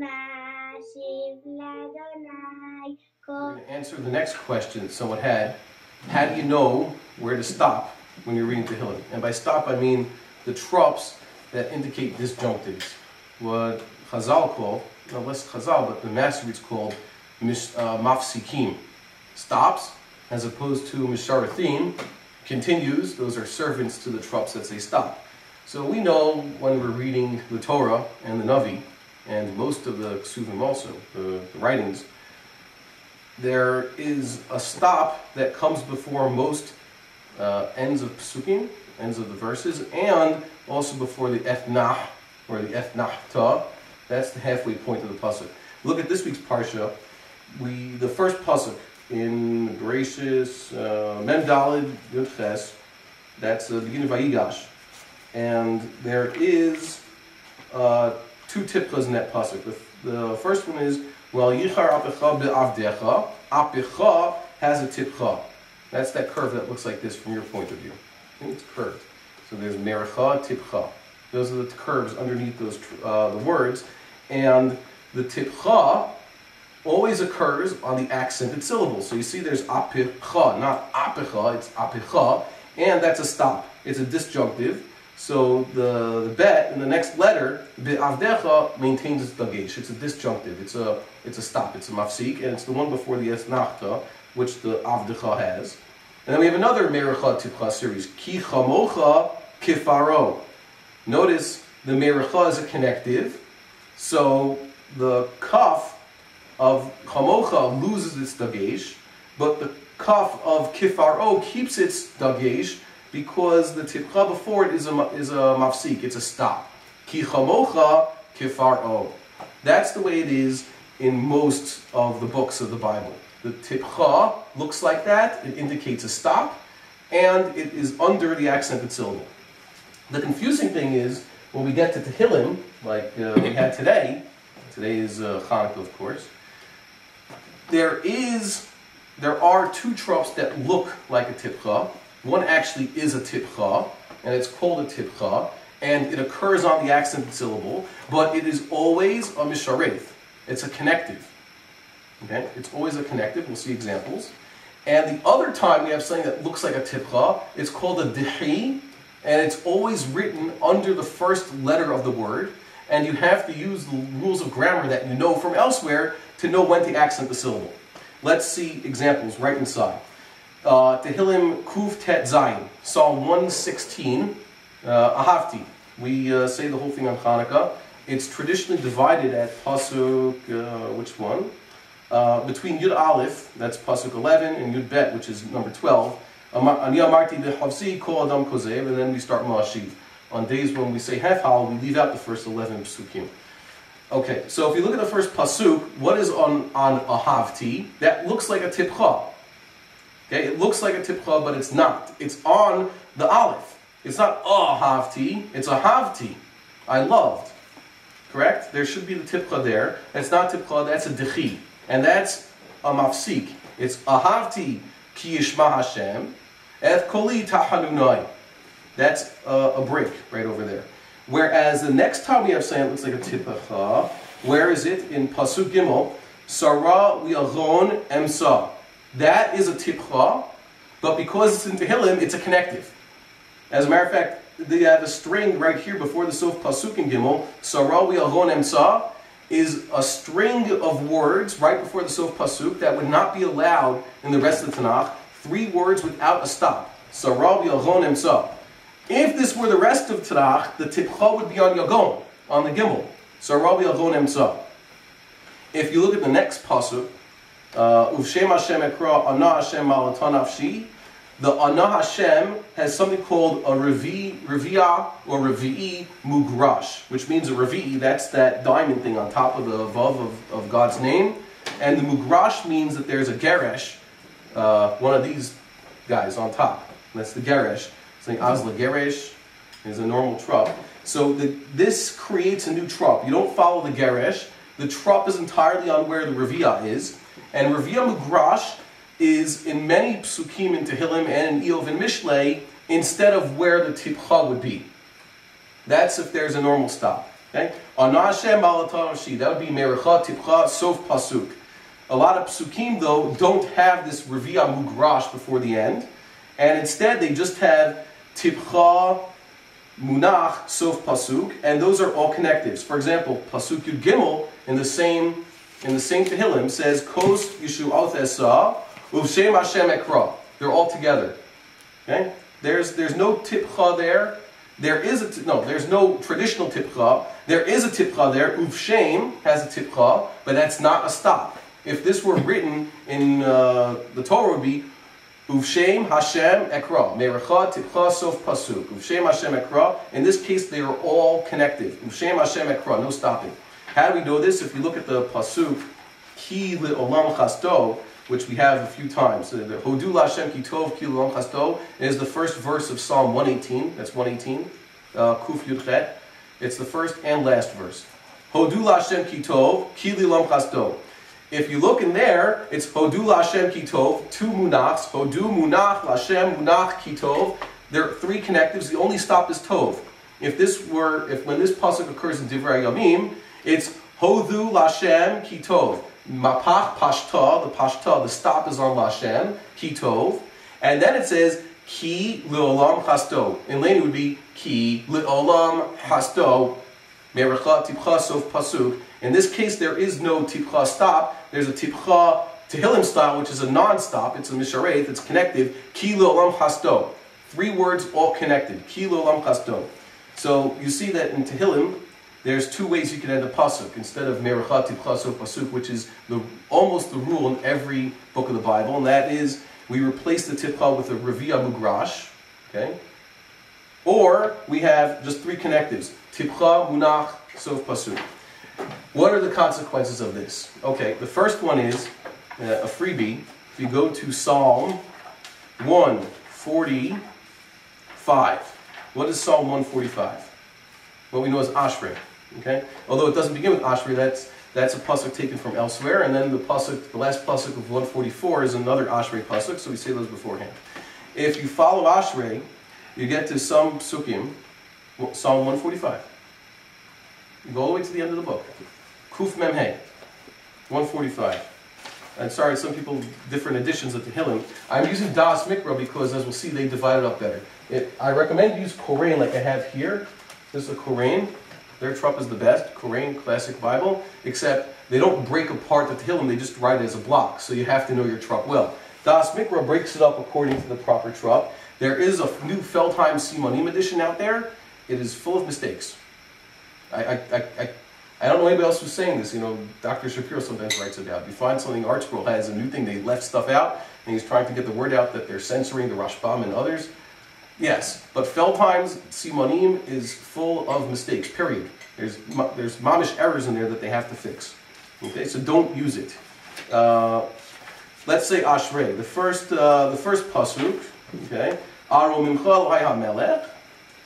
Ma-Ashiv l'Adonai. We're going to answer the next question that someone had. How do you know where to stop when you're reading Tehillim? And by stop, I mean the tropes that indicate disjunctives. What Chazal called, no less Chazal, but the Masoretes called mafsikim, stops, as opposed to misharathin, continues. Those are servants to the tropes that say stop. So we know when we're reading the Torah and the Navi, and most of the Ksuvim also, the writings, there is a stop that comes before most ends of Psukim, ends of the verses, and also before the etnah, or the etnahta. That's the halfway point of the pasuk. Look at this week's parsha. The first pasuk in Bereshis, Mem Daled Yud Ches, that's the beginning of Vayigash. And there is two tipchas in that pasuk. The first one is, well, Yichar apecha be'avdecha. Apecha has a tipcha. That's that curve that looks like this from your point of view. I think it's curved. So there's merecha, tipcha. Those are the curves underneath those the words. And the tipcha always occurs on the accented syllables. So you see there's apecha, not apecha, it's apecha. And that's a stop. It's a disjunctive. So the bet in the next letter, be'avdecha, maintains its dagesh. It's a disjunctive. It's a stop. It's a mafsik, and it's the one before the esnachta, which the avdecha has. And then we have another merecha tipcha series, ki chamocha kifaro. Notice the merecha is a connective, so the kaf of chamocha loses its dagesh, but the kaf of kifaro keeps its dagesh, because the tipcha before it is a mafsik, it's a stop. Ki chamocha kifaro. That's the way it is in most of the books of the Bible. The tipcha looks like that, it indicates a stop, and it is under the accented syllable. The confusing thing is, when we get to Tehillim, like we had today is Hanukkah, of course, there are two tropes that look like a tipcha. One actually is a tipcha, and it's called a tipcha, and it occurs on the accented syllable, but it is always a mishareth. It's a connective. Okay? It's always a connective. We'll see examples. And the other time we have something that looks like a tipcha, it's called a dihi, and it's always written under the first letter of the word, and you have to use the rules of grammar that you know from elsewhere to know when to accent the syllable. Let's see examples right inside. Tehillim Kuf Tet Zayin, Psalm 116, Ahavti. We say the whole thing on Hanukkah. It's traditionally divided at Pasuk, which one? Between Yud Aleph, that's Pasuk 11, and Yud Bet, which is number 12. Ani Amarti B'Chavzi Kol Adam Kozev, and then we start Ma-Ashiv. On days when we say Hefal, we leave out the first 11 Psukim. Okay, so if you look at the first Pasuk, what is on Ahavti? That looks like a tipcha. Okay, it looks like a tipcha, but it's not. It's on the Aleph. It's not Ahavti, it's Ahavti. I loved. Correct? There should be the tipcha there. That's not tipcha, that's a dechi. And that's a mafsik. It's Ahavti ki yishma Hashem, et koli tahanunai. That's a break right over there. Whereas the next time we have saying it looks like a tipcha, where is it? In Pasuk Gimel, Sarah li'aron emsa. That is a tipcha, but because it's in Tehillim, it's a connective. As a matter of fact, they have a string right here before the Sof Pasuk in Gimel. Sarah li'aron emsa is a string of words right before the Sof Pasuk that would not be allowed in the rest of the Tanakh. 3 words without a stop. Sarah li'aron emsa. If this were the rest of Tanakh, the tipcha would be on Yagon, on the Gimel. Sarah li'aron emsa. If you look at the next Pasuk, Uvshem Hashem Ekra Ana Hashem Malatan Nafshi, the Ana Hashem has something called a Revi'ah or Revi'i Mugrash, which means a Revi'i, that's that diamond thing on top of the Vav of God's name. And the Mugrash means that there's a Geresh, one of these guys on top. That's the Geresh. Saying Azla Geresh is a normal Trop. So this creates a new Trop. You don't follow the Geresh. The Trop is entirely on where the Revi'ah is. And Revi'ah Mugrash is in many psukim in Tehillim and in Eov and Mishlei instead of where the tipcha would be. That's if there's a normal stop. Okay? Ana Hashem Malatan Shi. That would be Merecha Tipcha Sof Pasuk. A lot of psukim though don't have this Revi'ah Mugrash before the end, and instead they just have Tipcha Munach Sof Pasuk, and those are all connectives. For example, Pasuk Yud Gimel in the same Tehillim says Kos Yeshuot Esa Uvshem Hashem Ekra. They're all together. Okay? There's no Tipcha there. There's no traditional Tipcha. There is a Tipcha there. Uvshem has a Tipcha, but that's not a stop. If this were written in the Torah, it would be Uvshem Hashem Ekra. Merecha Tipcha Sof Pasuk. Uvshem Hashem Ekra. In this case, they are all connected. Uvshem Hashem Ekra. No stopping. How do we know this? If you look at the Pasuk, Ki Le'olam Chasto, which we have a few times. The Hodu Lashem Ki Tov Ki Le'olam Chasto is the first verse of Psalm 118. That's 118. Kuf Yud Chet. It's the first and last verse. Hodu Lashem Ki Tov Ki Le'olam Chasto. If you look in there, it's Hodu Lashem Ki Tov, two munachs, Hodu Munach Lashem Munach Ki Tov. There are three connectives. The only stop is Tov. When this pasuk occurs in Divrei Yamim, it's Hodu Lashem Ki Tov. Mapach Pashta, the stop is on Lashem Ki Tov, and then it says Ki Le'olam Chasto. In Leni would be Ki Le'olam Chasto. Merecha Tipcha Sof Pasuk. In this case, there is no Tipcha stop. There's a Tipcha Tehillim style, which is a non-stop. It's a Mishareth. It's connective. Ki Le'olam Chasto. Three words all connected. Ki Le'olam Chasto. So you see that in Tehillim, there's two ways you can end a pasuk instead of Merecha Tipcha Sof Pasuk, which is almost the rule in every book of the Bible, and that is we replace the Tipcha with a Revi'ah Mugrash, okay? Or we have just three connectives: Tipcha, Munach, Sof Pasuk. What are the consequences of this? Okay, the first one is a freebie. If you go to Psalm 145, what is Psalm 145? What we know as Ashrei. Okay, although it doesn't begin with Ashrei, that's a pasuk taken from elsewhere, and then the last pasuk of 144 is another Ashrei pasuk. So we say those beforehand. If you follow Ashrei, you get to some psukim, Psalm 145. You go all the way to the end of the book. Kuf Mem Hey, 145. I'm sorry, some people, different editions of Tehillim. I'm using Das Mikra because, as we'll see, they divide it up better. I recommend you use Korain like I have here. This is a Korain. Their Trop is the best. Korain, classic Bible. Except they don't break apart the Tehillim, they just write it as a block. So you have to know your Trop well. Das Mikra breaks it up according to the proper Trop. There is a new Feldheim Simonim edition out there. It is full of mistakes. I don't know anybody else who's saying this. You know, Dr. Shapiro sometimes writes it out. You find something, ArtScroll has a new thing, they left stuff out, and he's trying to get the word out that they're censoring the Rashbam and others. Yes, but Feldheim's Simonim is full of mistakes, period. There's mamish errors in there that they have to fix. Okay, so don't use it. Let's say Ashrei, the first pasuk, okay, Aro Mimcha Elohai HaMelech,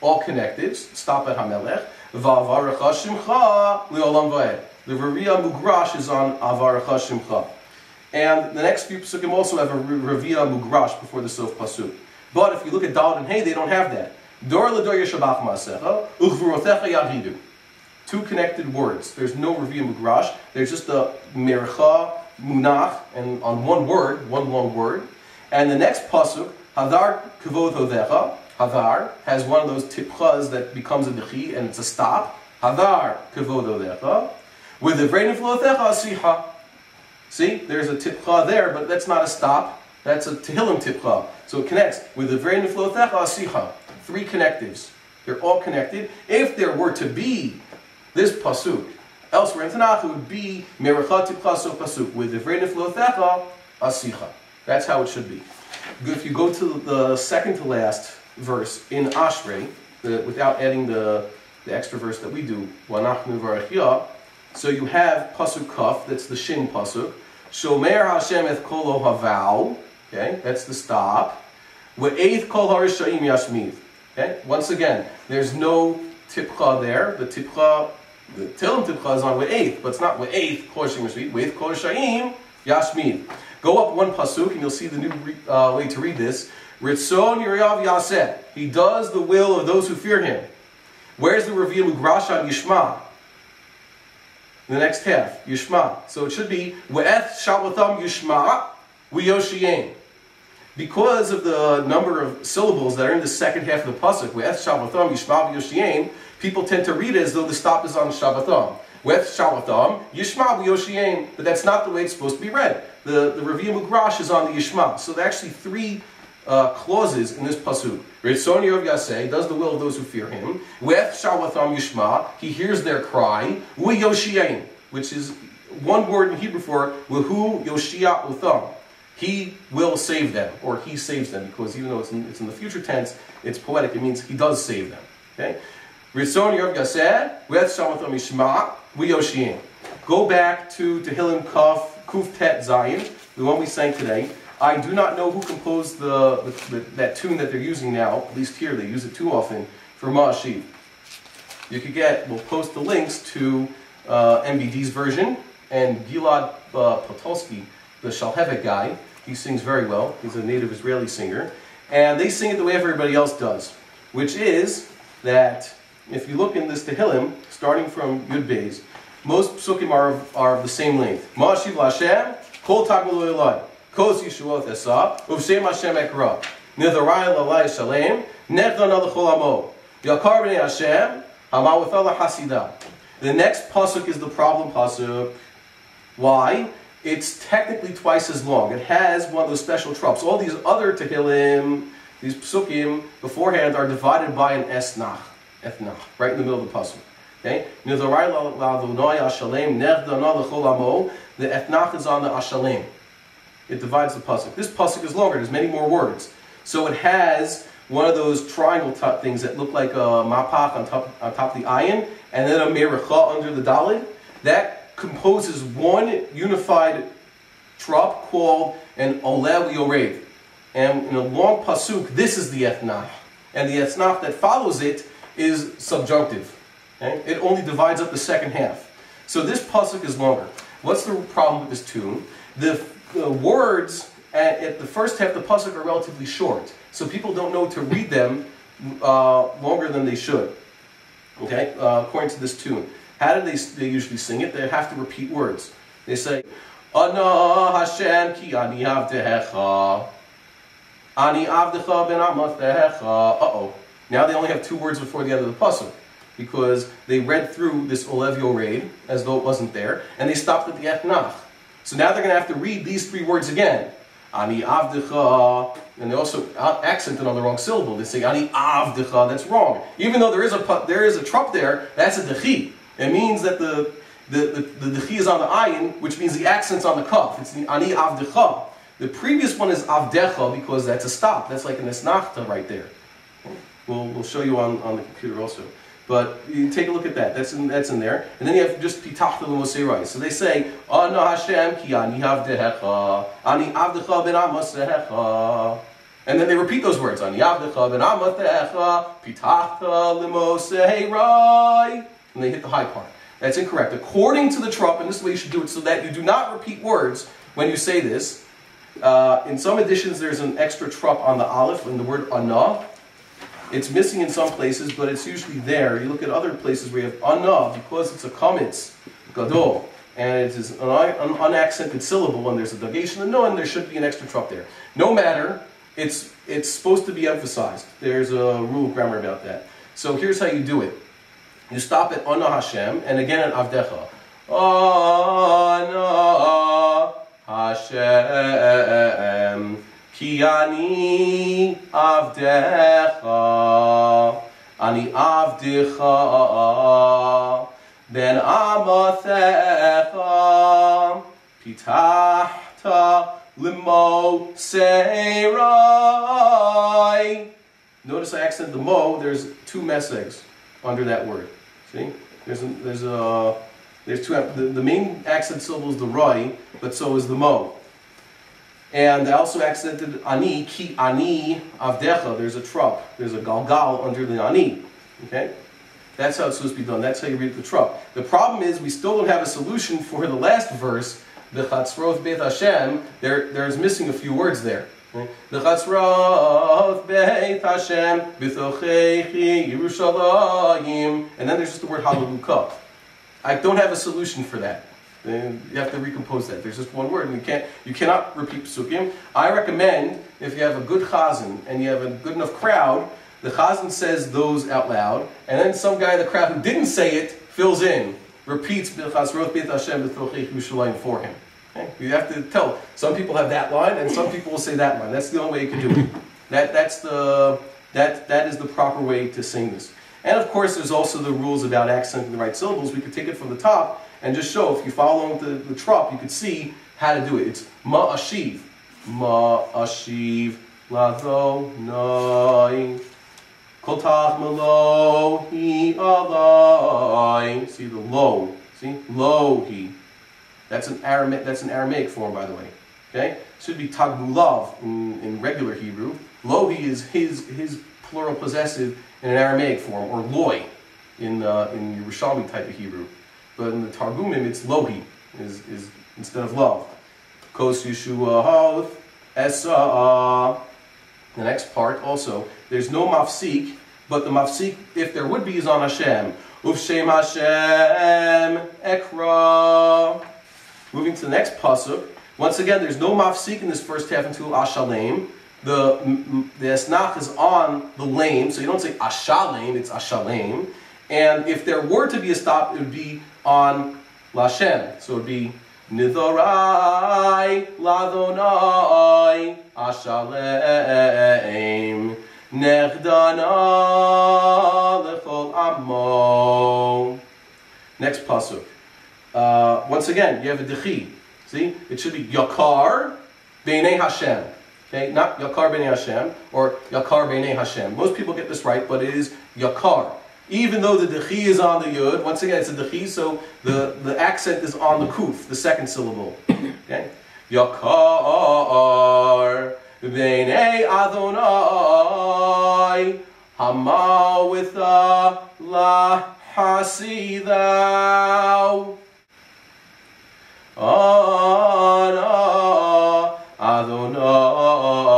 all connectives, stop at HaMelech, Va'avarecha Shimcha Le'olam Va'ed. The Revi'ah Mugrash is on Avarecha Shimcha. And the next few pasukim also have a Revi'ah Mugrash before the Sof pasuk. But if you look at Dalet and Hey, they don't have that. Dor l'dor yeshabach ma'asecha, uchvurotecha yavidu. Two connected words. There's no Revi'ah Mugrash. There's just a Merecha, Munach, and on one word, one long word. And the next pasuk, Hadar kavod hodecha. Hadar has one of those tipchas that becomes a dechi, and it's a stop. Hadar kavod hodecha. With the vrein v'lotecha asiha. See, there's a tipcha there, but that's not a stop. That's a Tehillim tipcha. So it connects with the vrein v'lotecha asiha. Three connectives. They're all connected. If there were to be this pasuk elsewhere in Tanakh, it would be Merecha tipcha sof pasuk with the vrein v'lotecha asiha. That's how it should be. If you go to the second to last verse in Ashrei, without adding the extra verse that we do, Wanachnu v'arachiyah, so you have pasuk kaf, that's the shin pasuk. Shomer Hashem eth kol haval, okay, that's the stop. Ve'eith kol harishayim yashmiv. Okay, once again, there's no tipcha there. The Tehillim tipcha is on ve'eith, but it's not ve'eith kol harishayim yashmiv. Ve'eith kol harishayim yashmiv. Go up one pasuk and you'll see the new way to read this. Ritzon yirav yaseh. He does the will of those who fear him. Where's the Revi'ah Mugrash on Yishma? the next half, Yishma. So it should be, We'eth Shalvatham Yishma, Uyoshiyim. Because of the number of syllables that are in the second half of the pasuk, We'eth Shalvatham Yishma Uyoshiyim, people tend to read it as though the stop is on Shabbatham. With Shalvatham, Yishma V'Yoshiyim, but that's not the way it's supposed to be read. The Rabbi Mugrash is on the Yishma. So there are actually three clauses in this pasuk. Ritzon Yov Yaseh, does the will of those who fear him. With Shalvatham Yishma, he hears their cry. V'Yoshiyim, which is one word in Hebrew for W'Hu Yoshia Utham. He will save them, or he saves them, because even though it's in the future tense, it's poetic. It means he does save them. Okay. Ritzon Yov Yaseh, with Shalvatham Yishma. Go back to Tehillim Kuf Tet Zayin, the one we sang today. I do not know who composed that tune that they're using now. At least here, they use it too often for Ma-Ashiv. We'll post the links to MBD's version and Gilad Potolsky, the Shalhevet guy. He sings very well. He's a native Israeli singer. And they sing it the way everybody else does, which is that if you look in this Tehillim, starting from Yud Beis, most psukim are of the same length. Ma-Ashiv L'Hashem, Kol Tagmul Eloi, Kos Yishuot Esa, Uvshem Hashem Ekra, Nidharai L'Alai Shalem, Nechdan L'Chol Amo, Yakar B'nei Hashem, Hamawatha L'Hasida. The next pasuk is the problem pasuk. Why? It's technically twice as long. It has one of those special tropes. All these other Tehillim, these psukim beforehand are divided by an esnach. Ethnach, right in the middle of the pasuk. Okay? The ethnach is on the ashalem. It divides the pasuk. This pasuk is longer. There's many more words. So it has one of those triangle type things that look like a mapach on top of the ayin, and then a mericha under the dalid. That composes one unified trop called an olev yorev. And in a long pasuk, this is the ethnach. And the ethnach that follows it is subjunctive. Okay? It only divides up the second half. So this pasuk is longer. What's the problem with this tune? The words at the first half of the pasuk are relatively short, so people don't know to read them longer than they should. Okay, according to this tune, how do they usually sing it? They have to repeat words. They say, "Ana Hashem ki ani avdecha, ani avdecha ben amatecha." Uh-oh. Now they only have two words before the end of the pasuk, because they read through this Olev Yoreid as though it wasn't there, and they stopped at the etnach. So now they're going to have to read these three words again. Ani avdecha, and they also accent it on the wrong syllable. They say ani avdecha. That's wrong. Even though there is a trop there, that's a dechi. It means that the dechi is on the ayin, which means the accent's on the kaf. It's the ani avdecha. The previous one is avdecha because that's a stop. That's like an esnachta right there. We'll show you on the computer also. But you take a look at that. That's in there. And then you have just pitachta l'moseirai. So they say, Ana Hashem ki ani avdecha, ani avdecha ben amasecha. And then they repeat those words. Ani avdecha ben amasecha, pitachta l'moseirai. And they hit the high part. That's incorrect. According to the Trop, and this is the way you should do it, so that you do not repeat words when you say this. In some editions, there's an extra Trop on the aleph in the word ana. It's missing in some places, but it's usually there. You look at other places where you have ana, because it's a kametz, gadol, and it is an unaccented syllable, and there's a dagation and no, and there should be an extra trop there. No matter, it's supposed to be emphasized. There's a rule of grammar about that. So here's how you do it. You stop at ana Hashem, and again at avdecha. Ana Hashem. Ki ani avdecha, ani avdecha, ben amathecha, pitachta limo seirai. Notice I accented the mo. There's two mesegs under that word. See, there's two. The main accent syllable is the roi, but so is the mo. And I also accented ani, ki ani avdecha. There's a trop. There's a galgal under the ani. Okay? That's how it's supposed to be done. That's how you read the trop. The problem is we still don't have a solution for the last verse, the chatzroth beit Hashem. There's missing a few words there. The chatzroth beit Hashem b'tochechi Yerushalayim. And then there's just the word halleluka. I don't have a solution for that. And you have to recompose that. There's just one word, and you cannot repeat psukim. I recommend, if you have a good chazan and you have a good enough crowd, the chazan says those out loud, and then some guy in the crowd who didn't say it fills in, repeats B'chasrot Beit Hashem B'tochei Yerushalayim for him. Okay? You have to tell. Some people have that line, and some people will say that line. That's the only way you can do it. That is the proper way to sing this. And of course, there's also the rules about accenting the right syllables. We could take it from the top and just show, if you follow the Trop, you could see how to do it. It's Ma-Ashiv. Ma-Ashiv, Lado, Nai, Kotach Malo, Hi, Alai. See the low. See? Lo-Hi. That's an Aramaic form, by the way. Okay? Should be Tagbulav in regular Hebrew. Lo-Hi is his plural possessive in an Aramaic form, or Loi in Yerushalmi type of Hebrew. But in the Targumim, it's Lohi, is instead of love. Kos Yeshua Hoth, Esa. The next part also, there's no mafsik, but the mafsik, if there would be, is on Hashem. Ufshem Hashem Ekra. Moving to the next pasuk. Once again, there's no mafsik in this first half until Ashalem. The esnach is on the lame, so you don't say Ashalem, it's Ashalem. And if there were to be a stop, it would be on Lashem. So it would be Nidharai Ladonai Ashalem Nechdana Lechol Amo. Next pasuk. Once again, you have a dechi. See? It should be Yakar Beinei Hashem. Okay? Not Yakar Beinei Hashem or Yakar Beinei Hashem. Most people get this right, but it is Yakar. Even though the dechi is on the yud, once again it's a dechi, so the accent is on the kuf, the second syllable. Okay? Yakar b'nei Adonai Hama with a la hasi thou Ana Adonai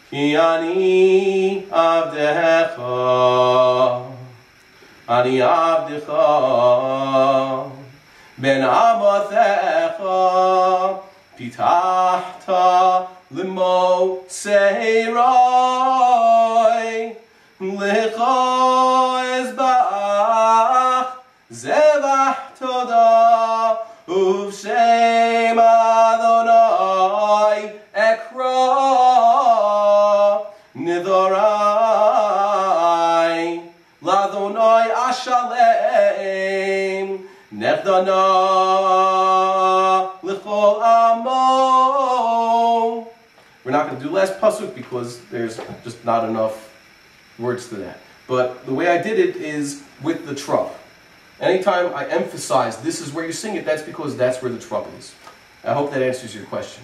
Ki ani avdecha Ani avdecha Ben amathecha Pitahta limo seirai Lecha ezbach Zevach toda Uvshem Adonai Ekra Nidharai Ladonai Ashalem Nechdana L'chol Amo. We're not going to do last pasuk because there's just not enough words to that. But the way I did it is with the Trop. Anytime I emphasize this is where you sing it, that's because that's where the Trop is. I hope that answers your question.